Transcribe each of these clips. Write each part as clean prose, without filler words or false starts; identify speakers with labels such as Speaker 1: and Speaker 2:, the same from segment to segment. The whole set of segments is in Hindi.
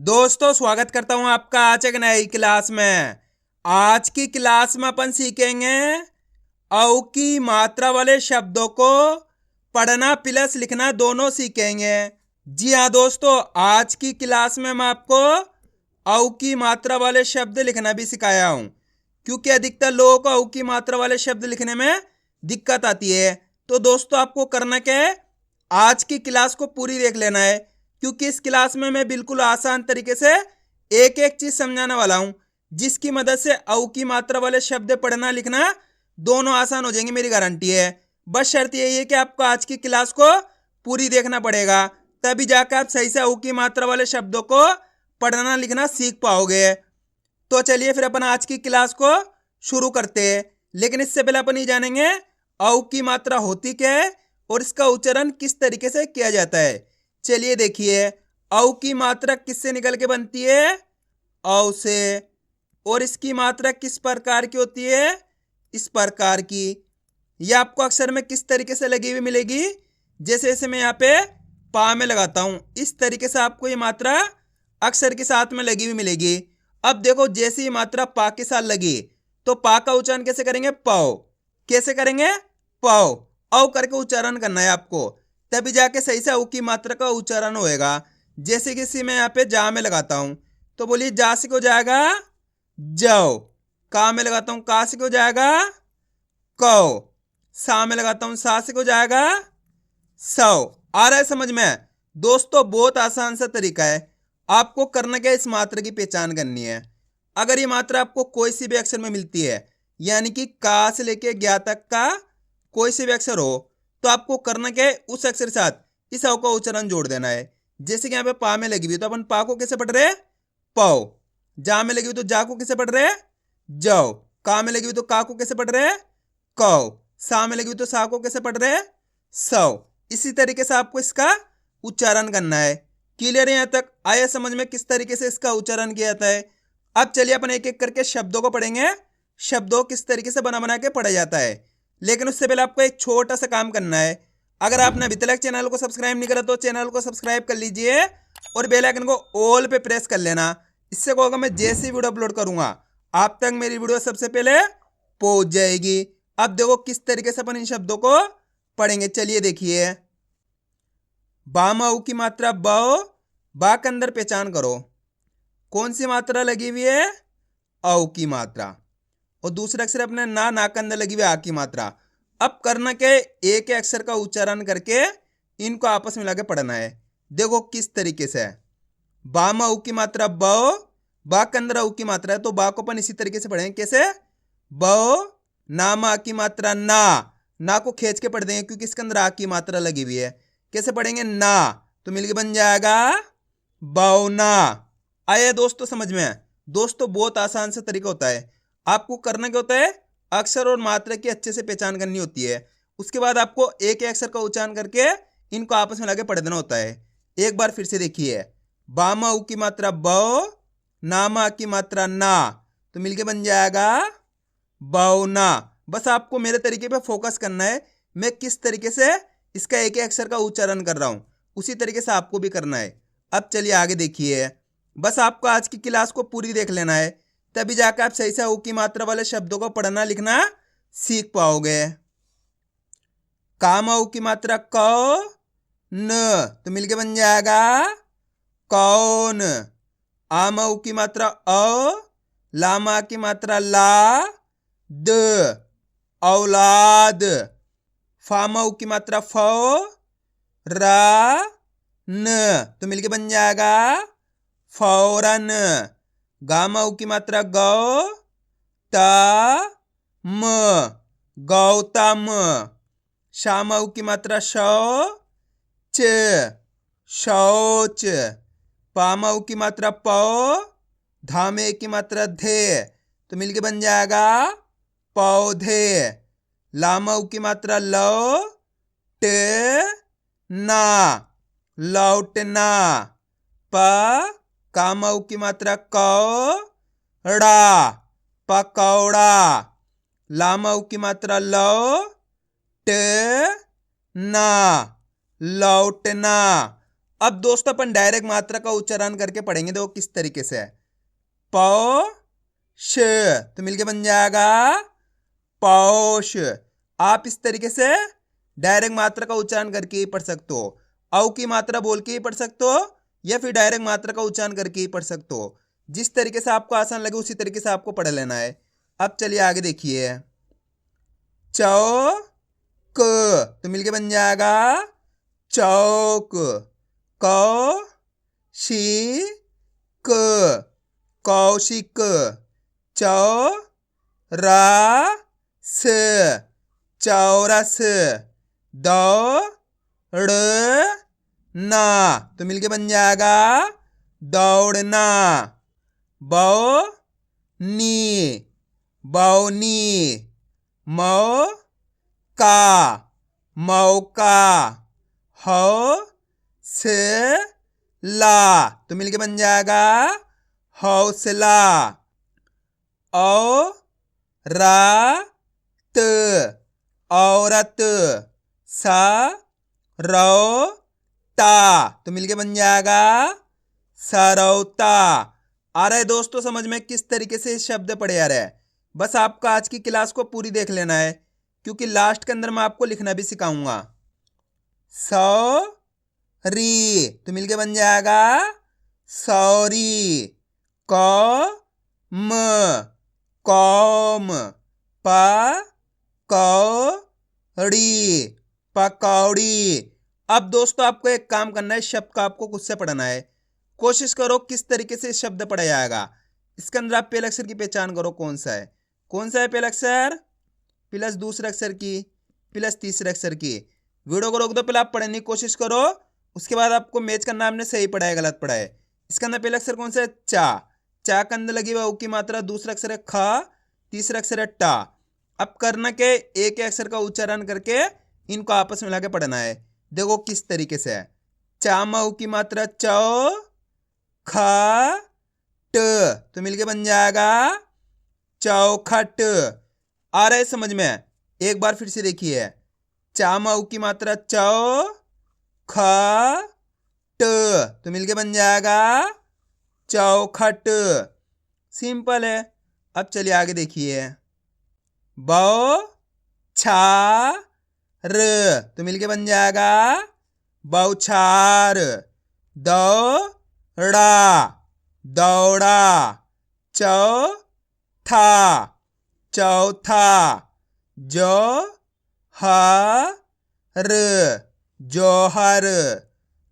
Speaker 1: दोस्तों स्वागत करता हूं आपका आज एक नई क्लास में। आज की क्लास में अपन सीखेंगे औ की मात्रा वाले शब्दों को पढ़ना प्लस लिखना दोनों सीखेंगे। जी हाँ दोस्तों, आज की क्लास में मैं आपको औ की मात्रा वाले शब्द लिखना भी सिखाया हूं, क्योंकि अधिकतर लोगों को औ की मात्रा वाले शब्द लिखने में दिक्कत आती है। तो दोस्तों आपको करना क्या है, आज की क्लास को पूरी देख लेना है, क्योंकि इस क्लास में मैं बिल्कुल आसान तरीके से एक एक चीज समझाने वाला हूं, जिसकी मदद से औ की मात्रा वाले शब्द पढ़ना लिखना दोनों आसान हो जाएंगे, मेरी गारंटी है। बस शर्त यही है कि आपको आज की क्लास को पूरी देखना पड़ेगा, तभी जाकर आप सही से औ की मात्रा वाले शब्दों को पढ़ना लिखना सीख पाओगे। तो चलिए फिर अपन आज की क्लास को शुरू करते हैं, लेकिन इससे पहले अपन ये जानेंगे औ की मात्रा होती क्या है और इसका उच्चारण किस तरीके से किया जाता है। चलिए देखिए, औ की मात्रा किससे निकल के बनती है? औ से। और इसकी मात्रा किस प्रकार की होती है? इस प्रकार की। यह आपको अक्षर में किस तरीके से लगी हुई मिलेगी? जैसे जैसे मैं यहाँ पे पा में लगाता हूं, इस तरीके से आपको ये मात्रा अक्षर के साथ में लगी हुई मिलेगी। अब देखो, जैसे ही मात्रा पा के साथ लगी तो पा का उच्चारण कैसे करेंगे? पाओ। कैसे करेंगे? पाओ। औ करके उच्चारण करना है आपको, तभी जाके सही से औ की मात्रा का उच्चारण होएगा। जैसे कि मैं यहाँ पे जा में लगाता हूं, तो बोलिए जा से हो जाएगा जाओ। का में लगाता हूं, का से हो जाएगा कौ। सा में लगाता हूं, सा से हो जाएगा सौ। आ रहा है समझ में? दोस्तों बहुत आसान सा तरीका है। आपको करना क्या है, इस मात्रा की पहचान करनी है। अगर ये मात्रा आपको कोई सी भी अक्षर में मिलती है, यानी कि का से लेके ज्ञा तक का कोई से भी अक्षर हो, तो आपको करना क्या है, उस अक्षर के साथ इस अव का उच्चारण जोड़ देना है। जैसे कि यहाँ पे पा में लगी हुई, तो अपन पा को कैसे पढ़ रहे हैं? पाओ। जा में लगी हुई तो जा को कैसे पढ़ रहे हैं? जाओ। का में लगी हुई तो का को कैसे पढ़ रहे हैं? कौ। सा में लगी हुई तो सा को कैसे पढ़ रहे हैं? सौ। इसी तरीके से आपको इसका उच्चारण करना है। क्लियर है? यहां तक आया समझ में किस तरीके से इसका उच्चारण किया जाता है? अब चलिए अपन एक एक करके शब्दों को पढ़ेंगे, शब्दों किस तरीके से बना बना के पढ़ा जाता है। लेकिन उससे पहले आपको एक छोटा सा काम करना है। अगर आपने अभी तक चैनल को सब्सक्राइब नहीं करा तो चैनल को सब्सक्राइब कर लीजिए और बेल आइकन को ऑल पे प्रेस कर लेना। इससे क्या होगा, मैं जैसे वीडियो अपलोड करूंगा आप तक मेरी वीडियो सबसे पहले पहुंच जाएगी। अब देखो किस तरीके से अपन इन शब्दों को पढ़ेंगे। चलिए देखिए, बा में ऊ की मात्रा ब, बा के अंदर पहचान करो कौन सी मात्रा लगी हुई है? औ की मात्रा। और दूसरे अक्षर अपने ना के अंदर लगी हुई आ की मात्रा। अब करना क्या है, एक एक अक्षर का उच्चारण करके इनको आपस में मिला के पढ़ना है। देखो किस तरीके से है। बा में ऊ की मात्रा ब, बा के अंदर ऊ की मात्रा है, तो बा को अपन इसी तरीके से पढ़ेंगे। कैसे? ब। ना में आ की मात्रा ना को खींच के पढ़ देंगे, क्योंकि इसके अंदर आ की मात्रा लगी हुई है। कैसे पढ़ेंगे? ना, तो मिलके बन जाएगा बौना। आया दोस्तों समझ में? दोस्तों बहुत आसान सा तरीका होता है। आपको करना क्या होता है, अक्षर और मात्रा की अच्छे से पहचान करनी होती है। उसके बाद आपको एक एक अक्षर का उच्चारण करके इनको आपस में लगा पढ़ देना होता है। एक बार फिर से देखिए, बा में ऊ की मात्रा ब, ना में आ की मात्रा ना, तो मिलके बन जाएगा बौना। बस आपको मेरे तरीके पे फोकस करना है, मैं किस तरीके से इसका एक एक अक्षर का उच्चारण कर रहा हूं, उसी तरीके से आपको भी करना है। अब चलिए आगे देखिए, बस आपको आज की क्लास को पूरी देख लेना है, तभी जाकर आप सही से ऊ की मात्रा वाले शब्दों को पढ़ना लिखना सीख पाओगे। का में ऊ की मात्रा क न, तो मिलके बन जाएगा कौन। आ में ऊ की मात्रा अ, ला में आ की मात्रा ला, द, औलाद। फा में ऊ की मात्रा फ, रा, न, तो मिलके बन जाएगा फौरन। गा में ऊ की मात्रा गौ, ता, म, गौतम। शा में ऊ की मात्रा शौ, च, शौच। पा में ऊ की मात्रा पौ, धा में की मात्रा धे, तो मिलके बन जाएगा पौधे। ला में ऊ की मात्रा लो, ट, ना, लौटना। प, का में ऊ की मात्रा कौ, ड़ा, पकौड़ा। ला में ऊ की मात्रा लो, ट, ना, लौटना। अब दोस्तों अपन डायरेक्ट मात्रा का उच्चारण करके पढ़ेंगे। देखो किस तरीके से है। पौष, तो मिलके बन जाएगा पौष। आप इस तरीके से डायरेक्ट मात्रा का उच्चारण करके ही पढ़ सकते हो। औ की मात्रा बोल के ही पढ़ सकते हो या फिर डायरेक्ट मात्रा का उच्चारण करके ही पढ़ सकते हो। जिस तरीके से आपको आसान लगे उसी तरीके से आपको पढ़ लेना है। अब चलिए आगे देखिए। चौक, तो मिलके बन जाएगा चौक। कौशिक, कौशिक। चौरास, चौरस। दौड़ना, तो मिलके बन जाएगा दौड़ना। बौनी, बौनी। मौका, मौका। हौसला, तो मिलके बन जाएगा हौसला। औरत, औरत। सरौता, तो मिलके बन जाएगा सरौता। आ रहा है दोस्तों समझ में किस तरीके से शब्द पढ़े आ रहे हैं। बस आपको आज की क्लास को पूरी देख लेना है, क्योंकि लास्ट के अंदर मैं आपको लिखना भी सिखाऊंगा। सॉरी, तो मिलके बन जाएगा सॉरी। कौम, कौम। पकौड़ी, पकौड़ी। अब दोस्तों आपको एक काम करना है, शब्द का आपको खुद से पढ़ना है। कोशिश करो किस तरीके से शब्द पढ़ा जाएगा। इसके अंदर आप पहले अक्षर की पहचान करो कौन सा है। कौन सा है पहला अक्षर प्लस दूसरे अक्षर की प्लस तीसरे अक्षर की। वीडियो को रोक दो, पहले आप पढ़ने की कोशिश करो, उसके बाद आपको मैच करना हमने सही पढ़ा है गलत पढ़ा है। इसके अंदर पहला अक्षर कौन सा है चा। चा के अंदर लगी हुई ऊ की मात्रा, दूसरा अक्षर है ख, तीसरा अक्षर है टा। अब करना के एक अक्षर का उच्चारण करके इनको आपस में मिला के पढ़ना है। देखो किस तरीके से है। चा में ऊ की मात्रा चौ, ख ट, तो मिलके बन जाएगा चौखट। आ रहा है समझ में। एक बार फिर से देखिए। चा में ऊ की मात्रा चौ, ख ट, तो मिलके बन जाएगा चौखट। सिंपल है। अब चलिए आगे देखिए। बौछार, तो मिलके बन जाएगा बौछार। दौड़ा, दौड़ा। चौथा, चौथा। जौहर, जौहर।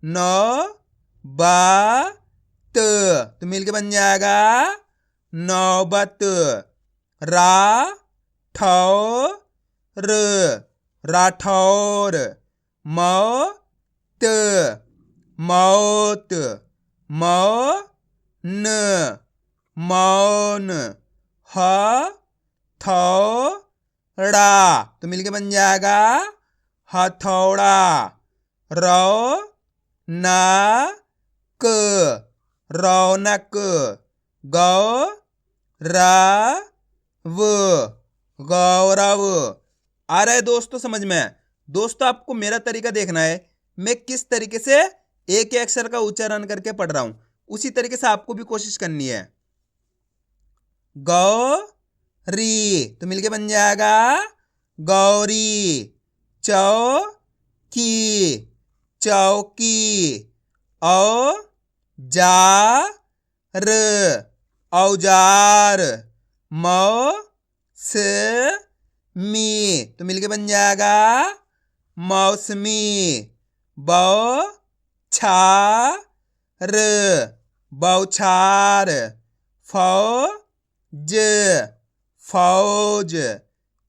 Speaker 1: नौबत, तो मिलके बन जाएगा नौबत। राठौर, राठौर। मौत, मौत। मौन, मौन। हथौड़ा, तो मिलके बन जाएगा हथौड़ा। रौनक, रौनक। गौरव, गौरव। आ रहा है दोस्तों समझ में। दोस्तों आपको मेरा तरीका देखना है, मैं किस तरीके से एक अक्षर का उच्चारण करके पढ़ रहा हूं, उसी तरीके से आपको भी कोशिश करनी है। गौरी, तो मिलके बन जाएगा गौरी। चौकी, चौकी। औजार, औजार। मौसमी, तो मिलके बन जाएगा मौसमी। बौछार, बौछार। फौज, फौज।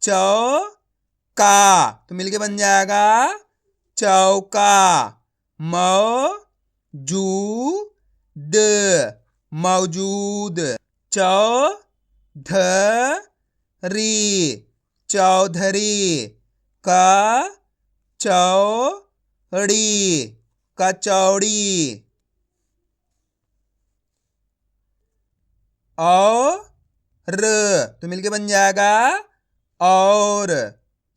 Speaker 1: चौका, तो मिलके बन जाएगा चौका। मौजूद, मौजूद। चौधरी, चौधरी। कचौड़ी, कचौड़ी। और, तो मिलके बन जाएगा और।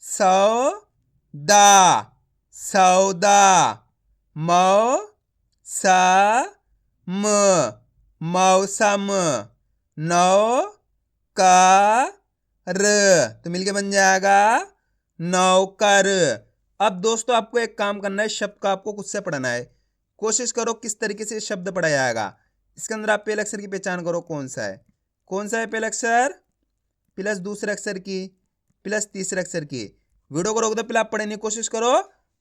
Speaker 1: सौदा, सौदा। मौसम, सा म मौसम। नौ का र तो मिलके बन जाएगा नौकर। अब दोस्तों आपको एक काम करना है, शब्द का आपको खुद से पढ़ना है। कोशिश करो किस तरीके से शब्द पढ़ा जाएगा। इसके अंदर आप पहले अक्षर की पहचान करो कौन सा है। कौन सा है पहला अक्षर प्लस दूसरे अक्षर की प्लस तीसरे अक्षर की। वीडियो को रोक दो, पहले आप पढ़ने की कोशिश करो,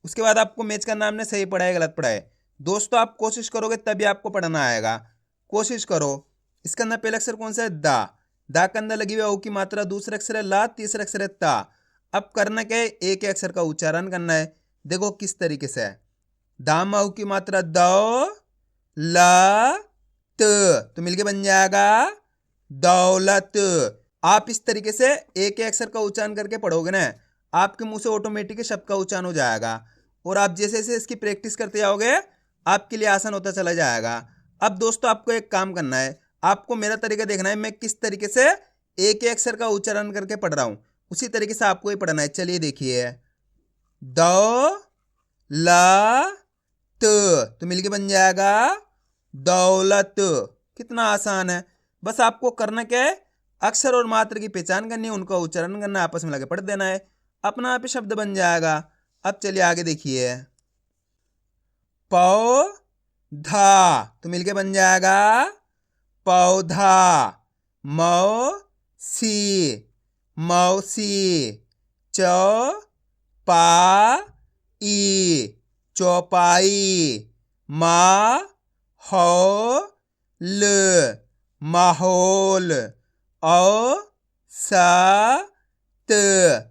Speaker 1: उसके बाद आपको मैच करना हमने सही पढ़ा है गलत पढ़ा है। दोस्तों आप कोशिश करोगे तभी आपको पढ़ना आएगा, कोशिश करो। इसके अंदर पहला अक्षर कौन सा है दा। दा के अंदर लगी हुई औ की मात्रा, दूसरा अक्षर है ला, तीसरा अक्षर है ता। अब करना क्या है, एक एक अक्षर का उच्चारण करना है। देखो किस तरीके से है। दाम औ की मात्रा दो ला त तो मिलके बन जाएगा दौलत। आप इस तरीके से एक एक अक्षर का उच्चारण करके पढ़ोगे ना, आपके मुंह से ऑटोमेटिक शब्द का उच्चारण हो जाएगा। और आप जैसे जैसे इसकी प्रैक्टिस करते जाओगे आपके लिए आसान होता चला जाएगा। अब दोस्तों आपको एक काम करना है, आपको मेरा तरीका देखना है, मैं किस तरीके से एक एक अक्षर का उच्चारण करके पढ़ रहा हूं, उसी तरीके से आपको ही पढ़ना है। चलिए देखिए, दो ला तो मिलके बन जाएगा दौलत। कितना आसान है। बस आपको करना क्या है, अक्षर और मात्रा की पहचान करनी है, उनका उच्चारण करना है, आपस में लगे पढ़ देना है, अपना आप ही शब्द बन जाएगा। अब चलिए आगे देखिए, पौधा तो मिलके बन जाएगा पौधा। मौसी मौसी। चौपाई चौपाई। माहौल माहौल। औसत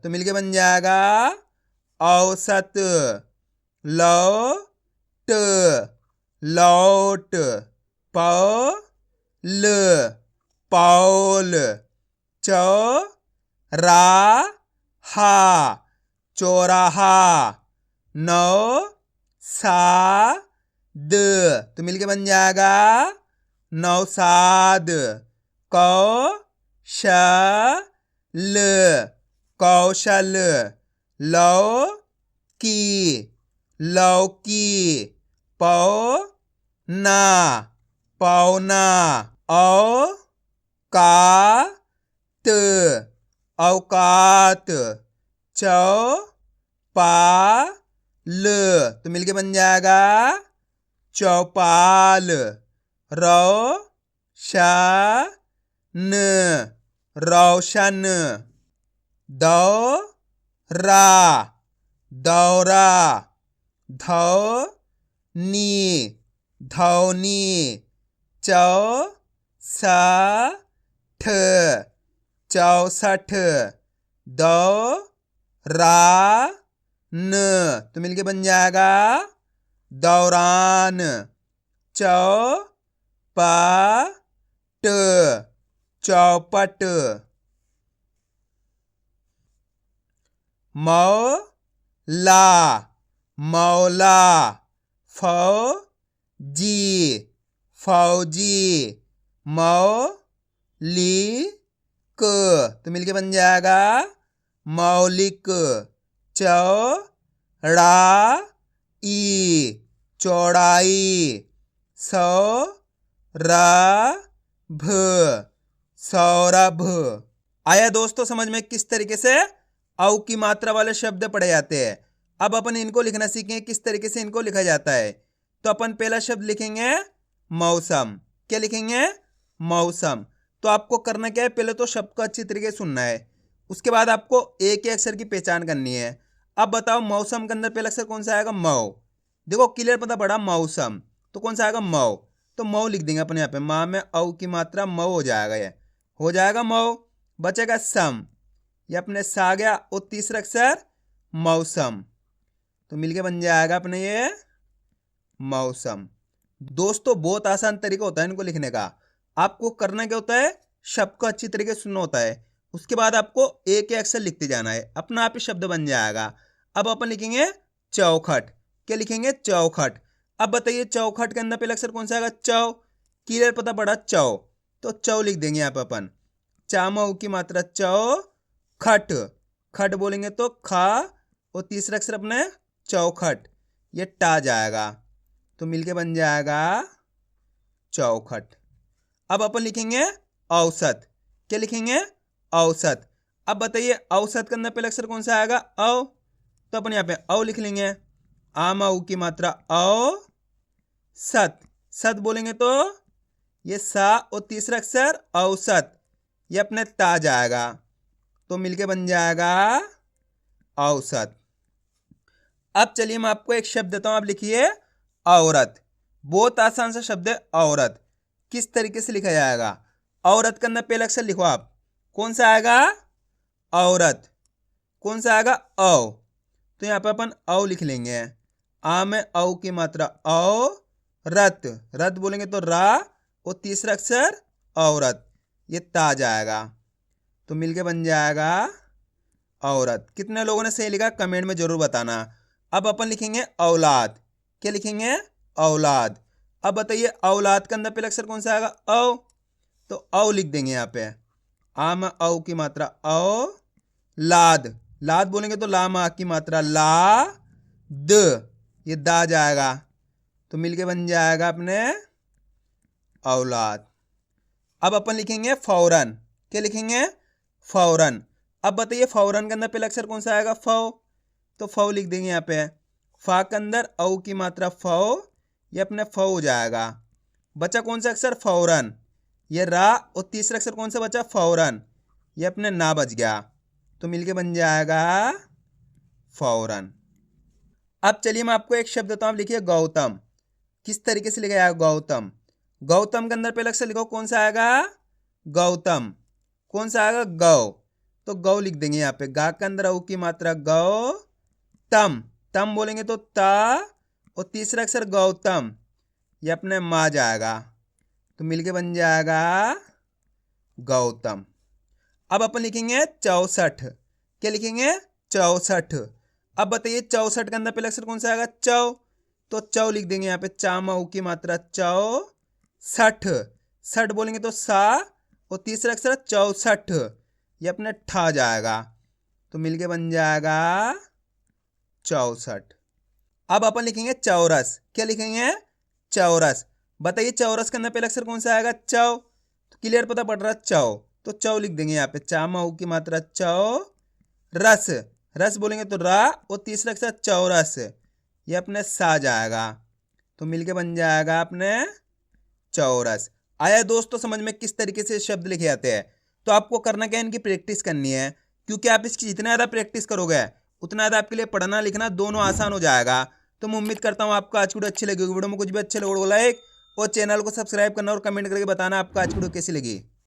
Speaker 1: तो मिलके बन जाएगा औसत। लौट लौट। पौल पौल। चौराहा चौराहा। नौसाद तो मिलके बन जाएगा नौसाद। कौशल कौशल। लौकी लौकी। पौना पौना। औकात औकात। चौपाल तो मिलके बन जाएगा चौपाल। रोशन रोशन। दौरा दौरा। धौनी धौनी। चौसठ चौसठ। दौरान तो मिलके बन जाएगा दौरान। चौपट चौपट। मौला मौला। फौजी फौजी। मौलिक तो मिलके बन जाएगा मौलिक। चौड़ाई चौड़ाई। सौरभ सौरभ। आया दोस्तों समझ में किस तरीके से औ की मात्रा वाले शब्द पढ़े जाते हैं। अब अपन इनको लिखना सीखेंगे किस तरीके से इनको लिखा जाता है। तो अपन पहला शब्द लिखेंगे मौसम। क्या लिखेंगे मौसम। तो आपको करना क्या है, पहले तो शब्द को अच्छी तरीके से सुनना है, उसके बाद आपको एक एक अक्षर की पहचान करनी है। अब बताओ मौसम के अंदर पहला अक्षर कौन सा आएगा मौ। देखो क्लियर पता पड़ा मौसम तो कौन सा आएगा मौ। तो मौ लिख देंगे अपन यहाँ पे, माँ में औ की मात्रा मौ हो जाएगा, ये हो जाएगा मौ। बचेगा सम, ये अपने सा आ गया, और तीसरा अक्षर मौसम तो मिलके बन जाएगा अपने ये मौसम। दोस्तों बहुत आसान तरीका होता है इनको लिखने का। आपको करना क्या होता है, शब्द को अच्छी तरीके से सुनना होता है, उसके बाद आपको एक एक अक्षर लिखते जाना है, अपना आप ही शब्द बन जाएगा। अब अपन लिखेंगे चौखट। क्या लिखेंगे चौखट। अब बताइए चौखट के अंदर पहला अक्षर कौन सा आएगा चौ। क्लियर पता पड़ा चौ, तो चौ लिख देंगे यहाँ पे अपन। चामऊ की मात्रा चौ खट। खट बोलेंगे तो खा, और तीसरा अक्षर अपने चौखट, ये टा जाएगा। तो मिलके बन जाएगा चौखट। अब अपन लिखेंगे औसत। क्या लिखेंगे? औसत। अब बताइए औसत के अंदर पहला अक्षर कौन सा आएगा? औ। तो अपन यहाँ पे औ लिख लेंगे। आम औ की मात्रा औ। सत। सत बोलेंगे तो ये सा और तीसरा अक्षर औसत, ये अपने ता जाएगा, तो मिलके बन जाएगा औसत। अब चलिए मैं आपको एक शब्द देता हूं, आप लिखिए औरत। बहुत आसान सा शब्द है औरत। किस तरीके से लिखा जाएगा? औरत के अंदर पहला अक्षर लिखो आप, कौन सा आएगा? औरत। कौन सा आएगा? औ। तो यहाँ पे अपन औ लिख लेंगे। आ में औ की मात्रा औ। रत। रत बोलेंगे तो रा और तीसरा अक्षर औरत, ये ता जाएगा, तो मिलके बन जाएगा औरत। कितने लोगों ने सही लिखा कमेंट में जरूर बताना। अब अपन लिखेंगे औलाद। क्या लिखेंगे? औलाद। अब बताइए औलाद के अंदर पहला अक्षर कौन सा आएगा? औ। तो औ लिख देंगे यहाँ पे। आ में औ की मात्रा औ। लाद। लाद बोलेंगे तो ला में आ की मात्रा ला। द, ये दा जाएगा, तो मिलके बन जाएगा अपने औलाद। अब अपन लिखेंगे फौरन। क्या लिखेंगे? फौरन। अब बताइए फौरन के अंदर पहला अक्षर कौन सा आएगा? फौ। तो फौ लिख देंगे यहाँ पे। फा के अंदर औ की मात्रा फौ, ये अपने फौ हो जाएगा। बचा कौन सा अक्षर? फौरन। ये रा और तीसरा अक्षर कौन सा बचा? फौरन, ये अपने ना बच गया, तो मिलके बन जाएगा फौरन। अब चलिए मैं आपको एक शब्द देता हूं, आप लिखिए गौतम। किस तरीके से लिखा जाएगा? गौतम। गौतम के अंदर पहला अक्षर लिखो, कौन सा आएगा? गौतम। कौन सा आएगा? गौ। तो गौ लिख देंगे यहाँ पे। गा के अंदर औ की मात्रा गौ। तम। तम बोलेंगे तो ता और तीसरा अक्षर गौतम, ये अपने माँ जाएगा, तो मिलके बन जाएगा गौतम। अब अपन लिखेंगे 64। क्या लिखेंगे? 64। अब बताइए 64 के अंदर पहला अक्षर कौन सा आएगा? चौ। तो चौ लिख देंगे यहाँ पे। चा मऊ की मात्रा चौ। सठ। सठ बोलेंगे तो सा और तीसरा अक्षर 64, ये अपने ठा जाएगा, तो मिलके बन जाएगा 64। अब अपन लिखेंगे चौरस। क्या लिखेंगे? चौरस। बताइए चौरस के अंदर पहला अक्षर कौन सा आएगा? चौ। तो क्लियर पता पड़ रहा है चौ, तो चौ लिख देंगे यहाँ पे। चा मऊ की मात्रा चौ। रस। रस बोलेंगे तो रा और तीसरा अक्षर चौरस, ये अपने सा जाएगा, तो मिलके बन जाएगा अपने चौरस। आया दोस्तों समझ में किस तरीके से शब्द लिखे जाते हैं? तो आपको करना क्या है, इनकी प्रैक्टिस करनी है, क्योंकि आप इसकी जितना ज़्यादा प्रैक्टिस करोगे उतना ज़्यादा आपके लिए पढ़ना लिखना दोनों आसान हो जाएगा। तो मैं उम्मीद करता हूँ आपको आज की वीडियो अच्छी लगी होगी। वीडियो में कुछ भी अच्छे लगे लाइक और चैनल को सब्सक्राइब करना और कमेंट करके बताना आपको आज की वीडियो कैसी लगी।